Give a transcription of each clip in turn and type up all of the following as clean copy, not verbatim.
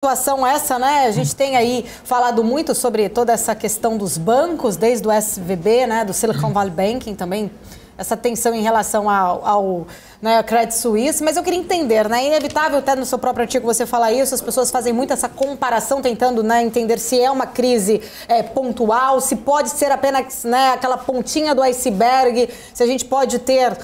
Situação essa, né? A gente tem aí falado muito sobre toda essa questão dos bancos, desde o SVB, né, do Silicon Valley Banking também, essa tensão em relação ao né, Credit Suisse, mas eu queria entender, né? É inevitável, até no seu próprio artigo você fala isso, as pessoas fazem muito essa comparação, tentando, né, entender se é uma crise pontual, se pode ser apenas, né, aquela pontinha do iceberg, se a gente pode ter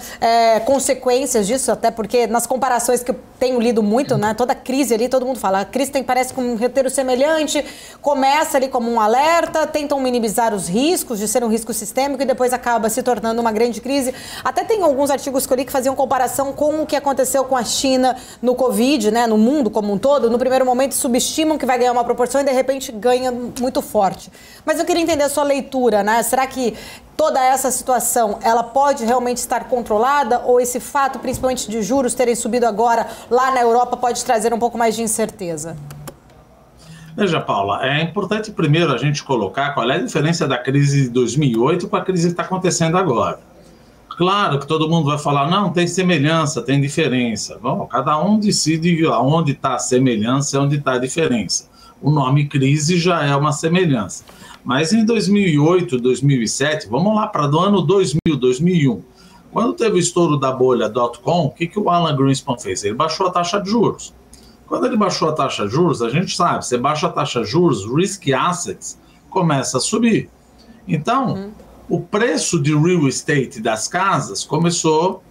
consequências disso, até porque nas comparações que eu tenho lido muito, né, toda crise ali, todo mundo fala, a crise parece com um roteiro semelhante, começa ali como um alerta, tentam minimizar os riscos de ser um risco sistêmico e depois acaba se tornando uma grande crise. Até tem alguns artigos que eu li que faziam comparação com o que aconteceu com a China no Covid, né, no mundo como um todo. No primeiro momento subestimam que vai ganhar uma proporção e de repente ganha muito forte. Mas eu queria entender a sua leitura, né? Será que toda essa situação, ela pode realmente estar controlada ou esse fato, principalmente de juros terem subido agora lá na Europa, pode trazer um pouco mais de incerteza? Veja, Paula, é importante primeiro a gente colocar qual é a diferença da crise de 2008 com a crise que está acontecendo agora. Claro que todo mundo vai falar, não, tem semelhança, tem diferença. Bom, cada um decide onde está a semelhança e onde está a diferença. O nome crise já é uma semelhança. Mas em 2008, 2007, vamos lá para do ano 2000, 2001, quando teve o estouro da bolha .com, o que o Alan Greenspan fez? Ele baixou a taxa de juros. Quando ele baixou a taxa de juros, a gente sabe, você baixa a taxa de juros, risk assets começa a subir. Então, o preço de real estate das casas começou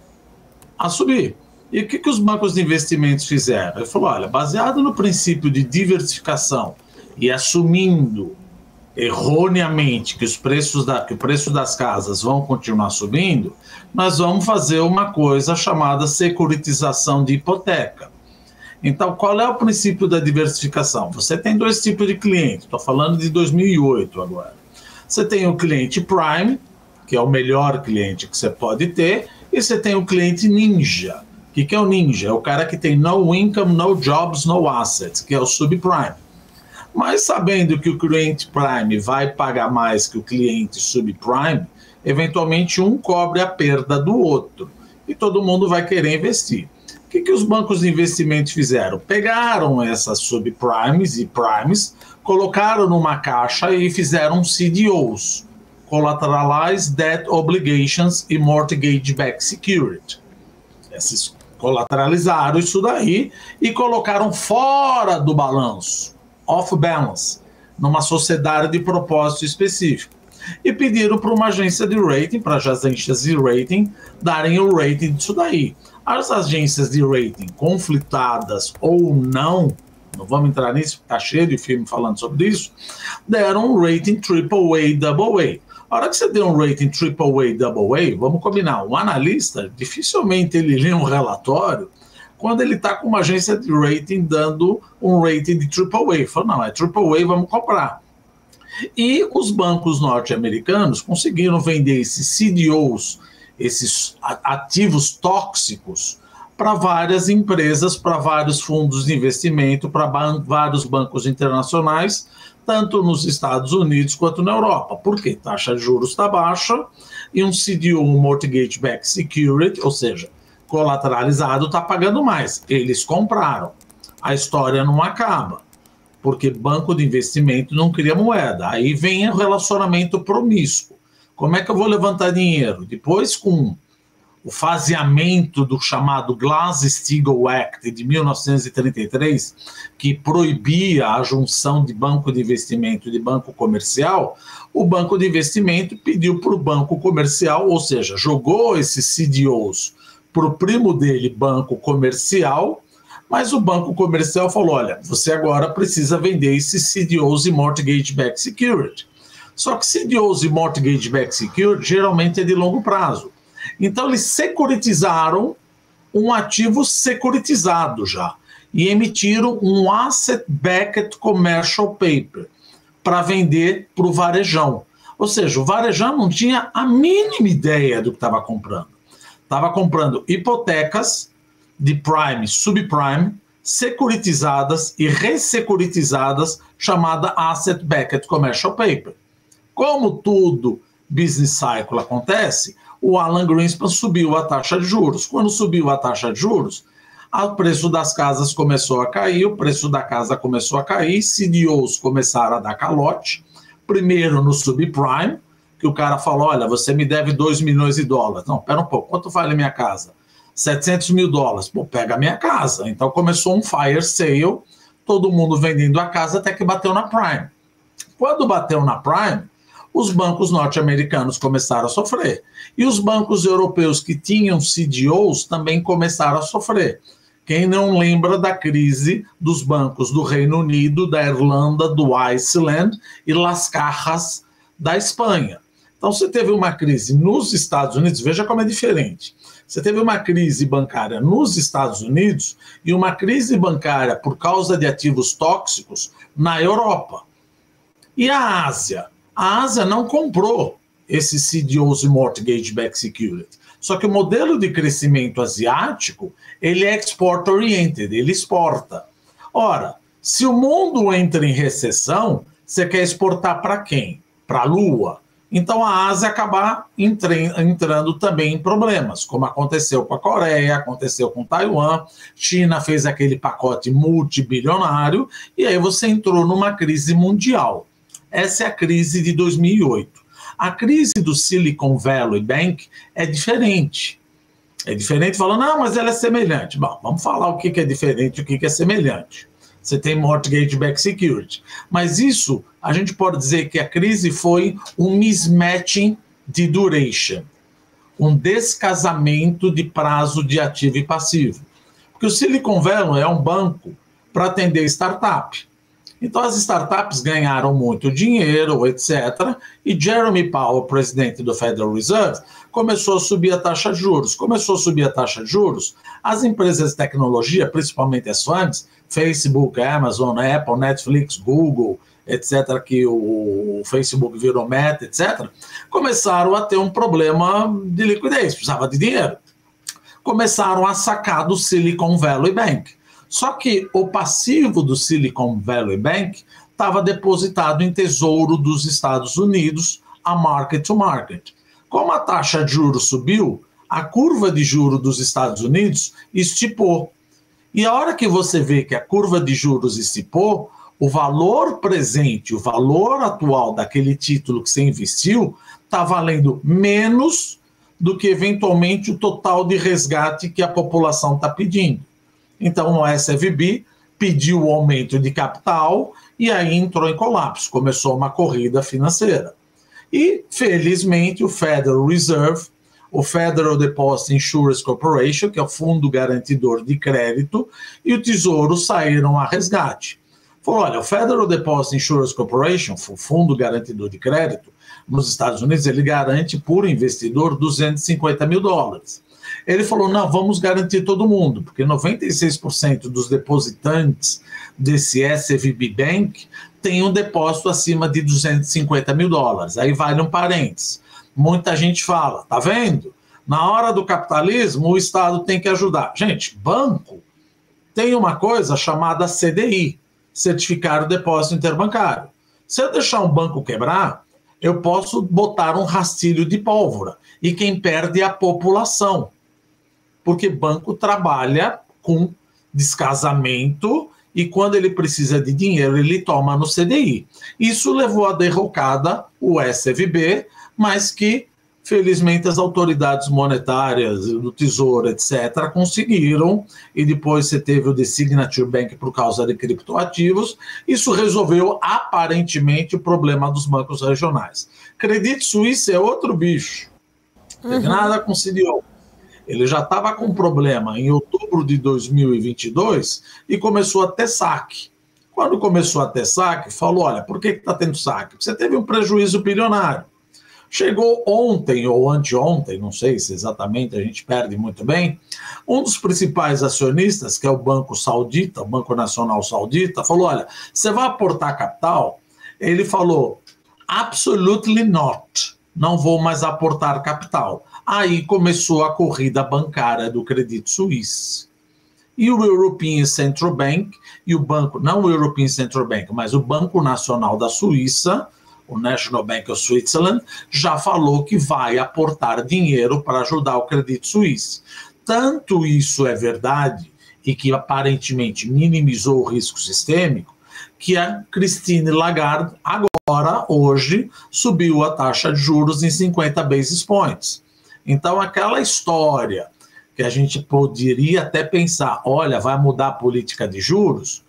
a subir. E o que os bancos de investimentos fizeram? Ele falou, olha, baseado no princípio de diversificação e assumindo erroneamente que o preço das casas vão continuar subindo, nós vamos fazer uma coisa chamada securitização de hipoteca. Então, qual é o princípio da diversificação? Você tem dois tipos de cliente, estou falando de 2008 agora. Você tem o cliente Prime, que é o melhor cliente que você pode ter, e você tem o cliente Ninja. O que é o Ninja? É o cara que tem no income, no jobs, no assets, que é o subprime. Mas sabendo que o cliente Prime vai pagar mais que o cliente subprime, eventualmente um cobre a perda do outro. E todo mundo vai querer investir. O que os bancos de investimento fizeram? Pegaram essas subprimes e primes, colocaram numa caixa e fizeram CDOs, Collateralized Debt Obligations e Mortgage-Backed Security. Esses colateralizaram isso daí e colocaram fora do balanço, off balance, numa sociedade de propósito específico. E pediram para uma agência de rating, para as agências de rating, darem o rating disso daí. As agências de rating conflitadas ou não vamos entrar nisso, está cheio de filme falando sobre isso, deram um rating AAA, AA. A hora que você deu um rating AAA, AA, vamos combinar, um analista, dificilmente ele lê um relatório quando ele está com uma agência de rating dando um rating de AAA. Falou, não, é AAA, vamos comprar. E os bancos norte-americanos conseguiram vender esses CDOs, esses ativos tóxicos, para várias empresas, para vários fundos de investimento, para vários bancos internacionais, tanto nos Estados Unidos quanto na Europa. Por quê? Taxa de juros está baixa e um CDO, um Mortgage-Backed Security, ou seja, colateralizado, está pagando mais. Eles compraram. A história não acaba, porque banco de investimento não cria moeda. Aí vem o relacionamento promíscuo. Como é que eu vou levantar dinheiro? Depois, com o faseamento do chamado Glass-Steagall Act de 1933, que proibia a junção de banco de investimento e de banco comercial, o banco de investimento pediu para o banco comercial, ou seja, jogou esses CDOs para o primo dele, banco comercial, mas o banco comercial falou, olha, você agora precisa vender esses CDOs e Mortgage-Backed Security. Só que CDOs e Mortgage-Backed Security geralmente é de longo prazo. Então, eles securitizaram um ativo securitizado já e emitiram um Asset-Backed Commercial Paper para vender para o varejão. Ou seja, o varejão não tinha a mínima ideia do que estava comprando. Estava comprando hipotecas de prime, subprime, securitizadas e ressecuritizadas, chamada Asset-Backed Commercial Paper. Como tudo business cycle acontece, o Alan Greenspan subiu a taxa de juros. Quando subiu a taxa de juros, O preço das casas começou a cair, o preço da casa começou a cair, CDOs começaram a dar calote, primeiro no subprime, que o cara falou, olha, você me deve 2 milhões de dólares. Não, pera um pouco, quanto vale a minha casa? 700 mil dólares. Pô, pega a minha casa. Então começou um fire sale, todo mundo vendendo a casa até que bateu na prime. Quando bateu na prime, os bancos norte-americanos começaram a sofrer. E os bancos europeus que tinham CDOs também começaram a sofrer. Quem não lembra da crise dos bancos do Reino Unido, da Irlanda, do Iceland e Las Cajas da Espanha. Então, você teve uma crise nos Estados Unidos, veja como é diferente. Você teve uma crise bancária nos Estados Unidos e uma crise bancária por causa de ativos tóxicos na Europa. E a Ásia? A Ásia não comprou esses CDOs e mortgage-backed security. Só que o modelo de crescimento asiático, ele é export-oriented, ele exporta. Ora, se o mundo entra em recessão, você quer exportar para quem? Para a Lua. Então a Ásia acabar entrando também em problemas, como aconteceu com a Coreia, aconteceu com Taiwan, China fez aquele pacote multibilionário, e aí você entrou numa crise mundial. Essa é a crise de 2008. A crise do Silicon Valley Bank é diferente. É diferente falando, não, mas ela é semelhante. Bom, vamos falar o que é diferente e o que é semelhante. Você tem mortgage-backed security. Mas isso, a gente pode dizer que a crise foi um mismatching de duration, um descasamento de prazo de ativo e passivo. Porque o Silicon Valley é um banco para atender startup. Então as startups ganharam muito dinheiro, etc. E Jeremy Powell, presidente do Federal Reserve, começou a subir a taxa de juros. Começou a subir a taxa de juros, as empresas de tecnologia, principalmente as FANGs, Facebook, Amazon, Apple, Netflix, Google, etc., que o Facebook virou Meta, etc., começaram a ter um problema de liquidez, precisava de dinheiro. Começaram a sacar do Silicon Valley Bank. Só que o passivo do Silicon Valley Bank estava depositado em tesouro dos Estados Unidos, a market to market. Como a taxa de juros subiu, a curva de juros dos Estados Unidos estipou. E a hora que você vê que a curva de juros estipou, o valor presente, o valor atual daquele título que você investiu, está valendo menos do que eventualmente o total de resgate que a população está pedindo. Então, o SVB pediu o aumento de capital e aí entrou em colapso. Começou uma corrida financeira. E, felizmente, o Federal Reserve, o Federal Deposit Insurance Corporation, que é o fundo garantidor de crédito, e o Tesouro saíram a resgate. Falou, olha, o Federal Deposit Insurance Corporation, o fundo garantidor de crédito, nos Estados Unidos, ele garante por investidor 250 mil dólares. Ele falou, não, vamos garantir todo mundo, porque 96% dos depositantes desse SVB Bank tem um depósito acima de 250 mil dólares. Aí vale um parênteses. Muita gente fala, tá vendo? Na hora do capitalismo, o Estado tem que ajudar. Gente, banco tem uma coisa chamada CDI, Certificado de Depósito Interbancário. Se eu deixar um banco quebrar, eu posso botar um rastilho de pólvora. E quem perde é a população. Porque banco trabalha com descasamento e quando ele precisa de dinheiro, ele toma no CDI. Isso levou à derrocada o SVB, mas que, felizmente, as autoridades monetárias do Tesouro, etc., conseguiram, e depois você teve o The Signature Bank por causa de criptoativos. Isso resolveu, aparentemente, o problema dos bancos regionais. Credit Suisse é outro bicho. Não teve nada com CDO. Ele já estava com problema em outubro de 2022 e começou a ter saque. Quando começou a ter saque, falou, olha, por que está tendo saque? Porque você teve um prejuízo bilionário. Chegou ontem ou anteontem, não sei se exatamente, a gente perde muito bem, um dos principais acionistas, que é o Banco Saudita, o Banco Nacional Saudita, falou, olha, você vai aportar capital? Ele falou, absolutely not, não vou mais aportar capital. Aí começou a corrida bancária do Credit Suisse. E o European Central Bank, e o banco, não o European Central Bank, mas o Banco Nacional da Suíça, o National Bank of Switzerland, já falou que vai aportar dinheiro para ajudar o Credit Suisse. Tanto isso é verdade, e que aparentemente minimizou o risco sistêmico, que a Christine Lagarde agora, hoje, subiu a taxa de juros em 50 basis points. Então, aquela história que a gente poderia até pensar, olha, vai mudar a política de juros,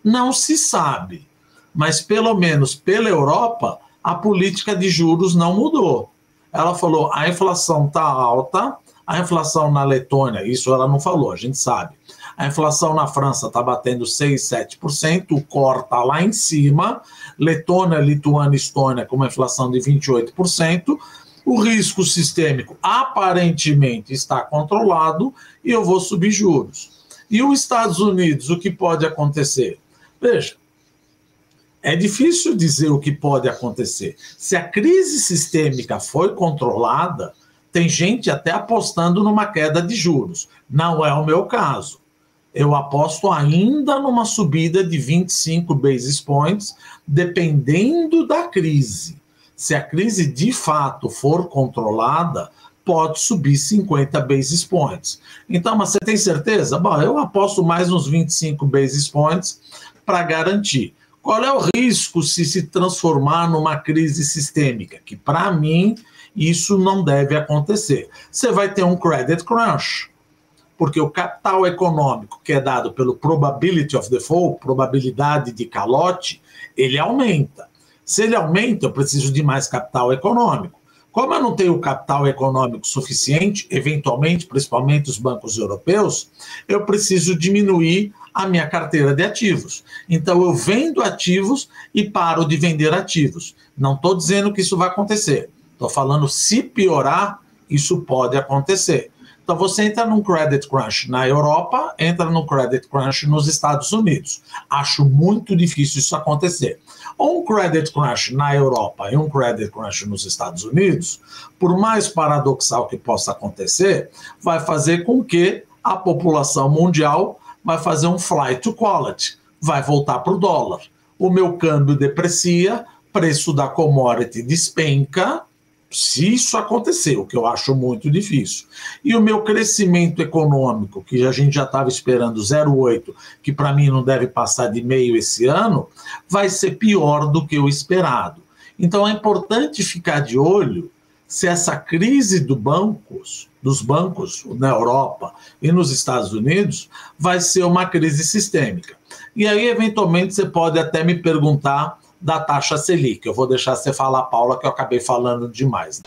não se sabe. Mas, pelo menos pela Europa, a política de juros não mudou. Ela falou, a inflação está alta, a inflação na Letônia, isso ela não falou, a gente sabe. A inflação na França está batendo 6%, 7%, o core está lá em cima, Letônia, Lituânia, Estônia com uma inflação de 28%, o risco sistêmico aparentemente está controlado e eu vou subir juros. E os Estados Unidos, o que pode acontecer? Veja, é difícil dizer o que pode acontecer. Se a crise sistêmica foi controlada, tem gente até apostando numa queda de juros. Não é o meu caso. Eu aposto ainda numa subida de 25 basis points, dependendo da crise. Se a crise de fato for controlada, pode subir 50 basis points. Então, mas você tem certeza? Bom, eu aposto mais uns 25 basis points para garantir. Qual é o risco se transformar numa crise sistêmica? Que, para mim, isso não deve acontecer. Você vai ter um credit crunch, porque o capital econômico que é dado pelo probability of default, probabilidade de calote, ele aumenta. Se ele aumenta, eu preciso de mais capital econômico. Como eu não tenho capital econômico suficiente, eventualmente, principalmente os bancos europeus, eu preciso diminuir a minha carteira de ativos. Então, eu vendo ativos e paro de vender ativos. Não estou dizendo que isso vai acontecer. Estou falando, se piorar, isso pode acontecer. Então, você entra num credit crunch na Europa, entra num credit crunch nos Estados Unidos. Acho muito difícil isso acontecer. Ou um credit crunch na Europa e um credit crunch nos Estados Unidos, por mais paradoxal que possa acontecer, vai fazer com que a população mundial vai fazer um flight to quality, vai voltar para o dólar. O meu câmbio deprecia, preço da commodity despenca, se isso acontecer, o que eu acho muito difícil. E o meu crescimento econômico, que a gente já estava esperando 0,8, que para mim não deve passar de meio esse ano, vai ser pior do que o esperado. Então é importante ficar de olho se essa crise dos bancos na Europa e nos Estados Unidos vai ser uma crise sistêmica. E aí, eventualmente, você pode até me perguntar da taxa Selic. Eu vou deixar você falar, Paula, que eu acabei falando demais.